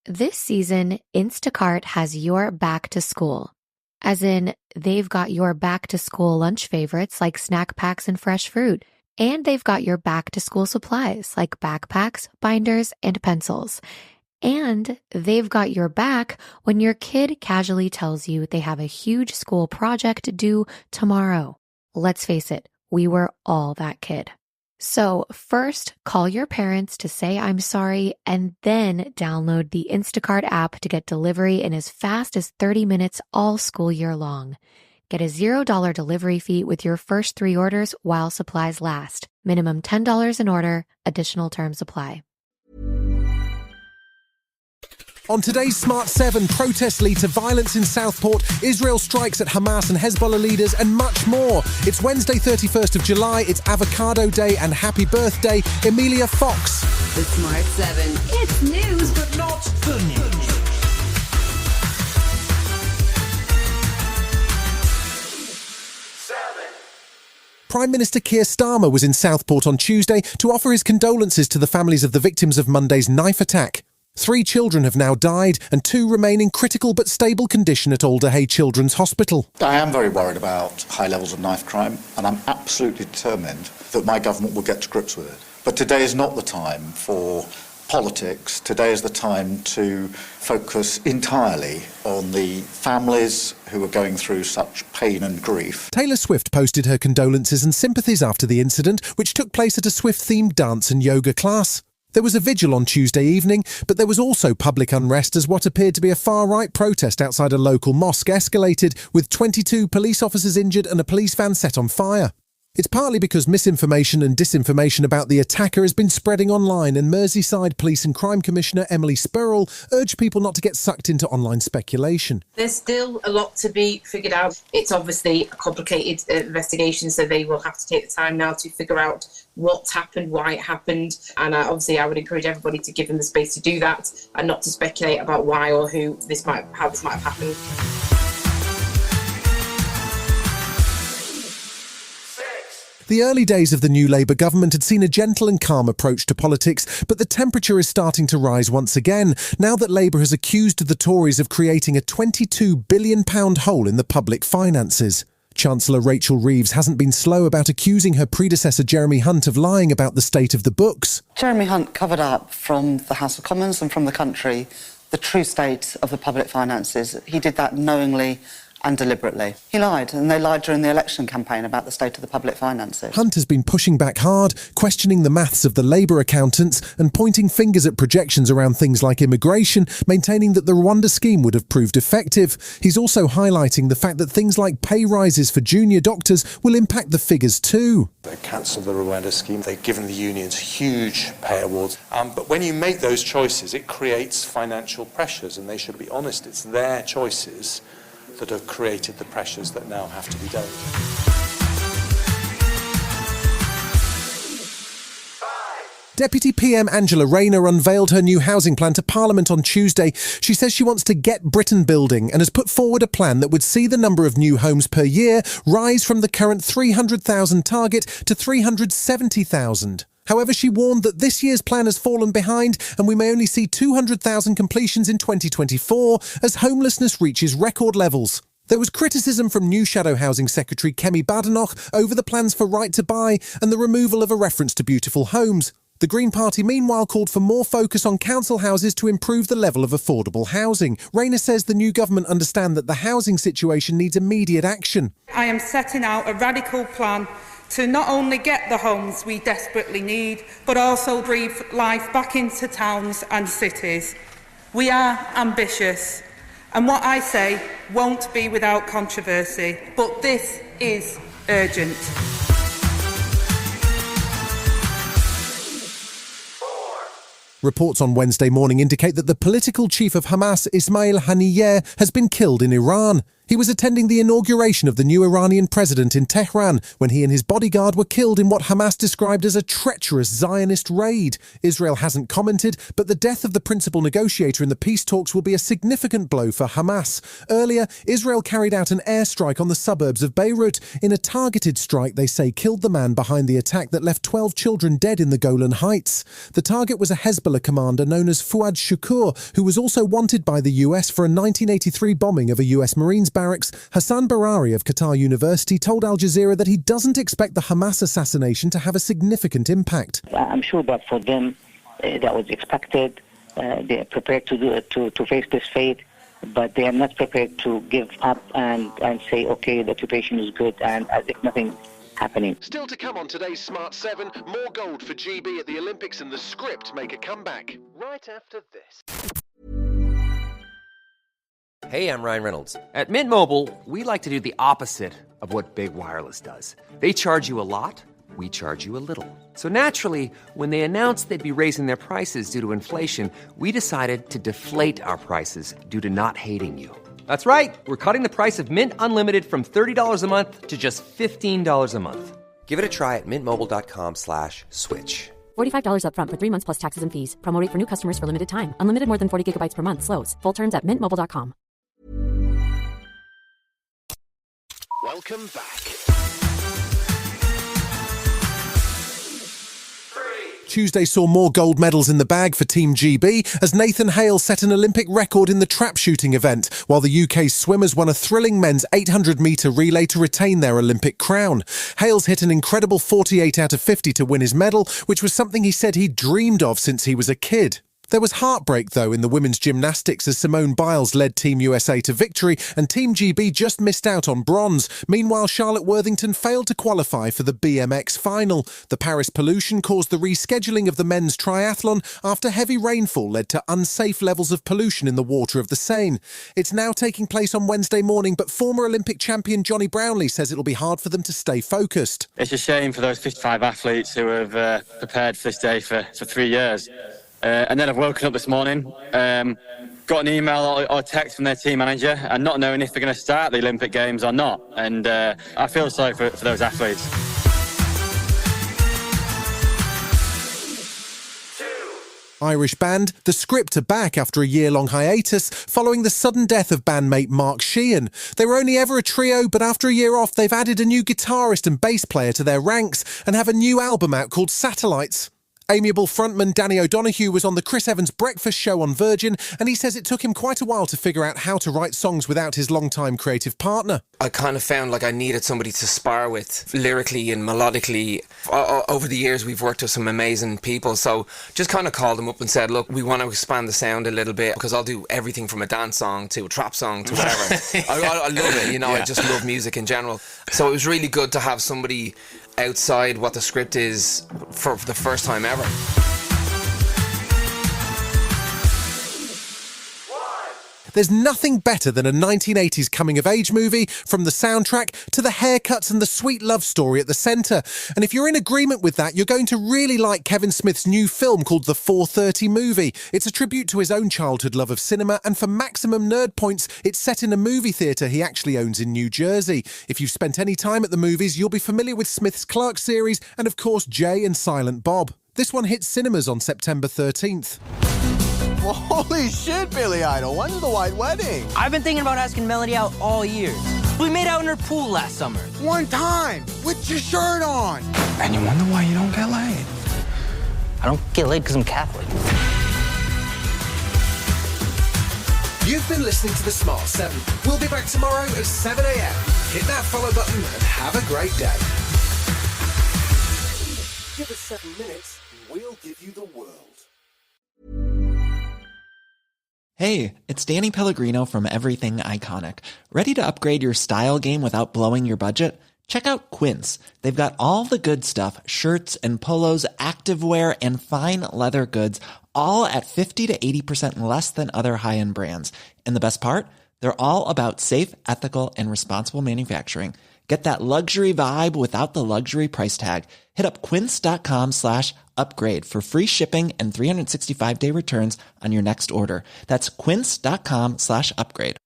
This season, Instacart has your back to school. As in, they've got your back to school lunch favorites like snack packs and fresh fruit. And they've got your back to school supplies like backpacks, binders, and pencils. And they've got your back when your kid casually tells you they have a huge school project due tomorrow. Let's face it, we were all that kid. So first, call your parents to say I'm sorry, and then download the Instacart app to get delivery in as fast as 30 minutes all school year long. Get a $0 delivery fee with your first 3 orders while supplies last. Minimum $10 an order. Additional terms apply. On today's Smart 7, protests lead to violence in Southport, Israel strikes at Hamas and Hezbollah leaders, and much more. It's Wednesday, 31st of July, it's Avocado Day, and happy birthday, Emilia Fox. The Smart 7. It's news, but not the news. Prime Minister Keir Starmer was in Southport on Tuesday to offer his condolences to the families of the victims of Monday's knife attack. 3 children have now died and 2 remain in critical but stable condition at Alderhay Children's Hospital. I am very worried about high levels of knife crime, and I'm absolutely determined that my government will get to grips with it. But today is not the time for politics. Today is the time to focus entirely on the families who are going through such pain and grief. Taylor Swift posted her condolences and sympathies after the incident, which took place at a Swift-themed dance and yoga class. There was a vigil on Tuesday evening, but there was also public unrest as what appeared to be a far-right protest outside a local mosque escalated, with 22 police officers injured and a police van set on fire. It's partly because misinformation and disinformation about the attacker has been spreading online, and Merseyside Police and Crime Commissioner Emily Spurrell urged people not to get sucked into online speculation. There's still a lot to be figured out. It's obviously a complicated investigation, so they will have to take the time now to figure out what's happened, why it happened, and obviously I would encourage everybody to give them the space to do that and not to speculate about why or how this might have happened. The early days of the new Labour government had seen a gentle and calm approach to politics, but the temperature is starting to rise once again, now that Labour has accused the Tories of creating a £22 billion hole in the public finances. Chancellor Rachel Reeves hasn't been slow about accusing her predecessor Jeremy Hunt of lying about the state of the books. Jeremy Hunt covered up from the House of Commons and from the country the true state of the public finances. He did that knowingly and deliberately. He lied, and they lied during the election campaign about the state of the public finances. Hunt has been pushing back hard, questioning the maths of the Labour accountants and pointing fingers at projections around things like immigration, maintaining that the Rwanda scheme would have proved effective. He's also highlighting the fact that things like pay rises for junior doctors will impact the figures too. They cancelled the Rwanda scheme. They've given the unions huge pay awards. But when you make those choices, it creates financial pressures, and they should be honest. It's their choices that have created the pressures that now have to be dealt with. Deputy PM Angela Rayner unveiled her new housing plan to Parliament on Tuesday. She says she wants to get Britain building and has put forward a plan that would see the number of new homes per year rise from the current 300,000 target to 370,000. However, she warned that this year's plan has fallen behind and we may only see 200,000 completions in 2024 as homelessness reaches record levels. There was criticism from new Shadow Housing Secretary Kemi Badenoch over the plans for Right to Buy and the removal of a reference to beautiful homes. The Green Party meanwhile called for more focus on council houses to improve the level of affordable housing. Rayner says the new government understand that the housing situation needs immediate action. I am setting out a radical plan to not only get the homes we desperately need, but also breathe life back into towns and cities. We are ambitious, and what I say won't be without controversy, but this is urgent. Reports on Wednesday morning indicate that the political chief of Hamas, Ismail Haniyeh, has been killed in Iran. He was attending the inauguration of the new Iranian president in Tehran when he and his bodyguard were killed in what Hamas described as a treacherous Zionist raid. Israel hasn't commented, but the death of the principal negotiator in the peace talks will be a significant blow for Hamas. Earlier, Israel carried out an airstrike on the suburbs of Beirut. In a targeted strike, they say killed the man behind the attack that left 12 children dead in the Golan Heights. The target was a Hezbollah commander known as Fuad Shukur, who was also wanted by the US for a 1983 bombing of a US Marines barracks. Hassan Barari of Qatar University told Al Jazeera that he doesn't expect the Hamas assassination to have a significant impact. I'm sure that for them that was expected. They are prepared to face this fate, but they are not prepared to give up and say, okay, the occupation is good, and as if nothing happening. Still to come on today's Smart 7, more gold for GB at the Olympics and the script make a comeback. Right after this. Hey, I'm Ryan Reynolds. At Mint Mobile, we like to do the opposite of what Big Wireless does. They charge you a lot, we charge you a little. So naturally, when they announced they'd be raising their prices due to inflation, we decided to deflate our prices due to not hating you. That's right. We're cutting the price of Mint Unlimited from $30 a month to just $15 a month. Give it a try at mintmobile.com/switch. $45 up front for 3 months plus taxes and fees. Promo rate for new customers for limited time. Unlimited more than 40 gigabytes per month. Slows full terms at mintmobile.com. Welcome back. Tuesday saw more gold medals in the bag for Team GB as Nathan Hale set an Olympic record in the trap shooting event, while the UK's swimmers won a thrilling men's 800-metre relay to retain their Olympic crown. Hale's hit an incredible 48 out of 50 to win his medal, which was something he said he'd dreamed of since he was a kid. There was heartbreak, though, in the women's gymnastics as Simone Biles led Team USA to victory and Team GB just missed out on bronze. Meanwhile, Charlotte Worthington failed to qualify for the BMX final. The Paris pollution caused the rescheduling of the men's triathlon after heavy rainfall led to unsafe levels of pollution in the water of the Seine. It's now taking place on Wednesday morning, but former Olympic champion Johnny Brownlee says it'll be hard for them to stay focused. It's a shame for those 55 athletes who have prepared for this day for 3 years. And then I've woken up this morning, got an email or text from their team manager and not knowing if they're going to start the Olympic Games or not. And I feel sorry for those athletes. Irish band The Script are back after a year-long hiatus following the sudden death of bandmate Mark Sheehan. They were only ever a trio, but after a year off they've added a new guitarist and bass player to their ranks and have a new album out called Satellites. Amiable frontman Danny O'Donoghue was on the Chris Evans Breakfast Show on Virgin, and he says it took him quite a while to figure out how to write songs without his longtime creative partner. I kind of found like I needed somebody to spar with lyrically and melodically. Over the years we've worked with some amazing people, so just kind of called them up and said, look, we want to expand the sound a little bit because I'll do everything from a dance song to a trap song to whatever. I love it, you know, yeah. I just love music in general. So it was really good to have somebody outside what the script is for the first time ever. There's nothing better than a 1980s coming-of-age movie, from the soundtrack to the haircuts and the sweet love story at the centre. And if you're in agreement with that, you're going to really like Kevin Smith's new film called The 4:30 Movie. It's a tribute to his own childhood love of cinema, and for maximum nerd points, it's set in a movie theatre he actually owns in New Jersey. If you've spent any time at the movies, you'll be familiar with Smith's Clerk series and, of course, Jay and Silent Bob. This one hits cinemas on September 13th. Well, holy shit, Billy Idol. When's the white wedding? I've been thinking about asking Melody out all year. We made out in her pool last summer. One time, with your shirt on. And you wonder why you don't get laid. I don't get laid because I'm Catholic. You've been listening to The Smart 7. We'll be back tomorrow at 7 a.m. Hit that follow button and have a great day. Give us 7 minutes and we'll give you the world. Hey, it's Danny Pellegrino from Everything Iconic. Ready to upgrade your style game without blowing your budget? Check out Quince. They've got all the good stuff, shirts and polos, activewear, and fine leather goods, all at 50 to 80% less than other high-end brands. And the best part? They're all about safe, ethical, and responsible manufacturing. Get that luxury vibe without the luxury price tag. Hit up quince.com/upgrade for free shipping and 365-day returns on your next order. That's quince.com/upgrade.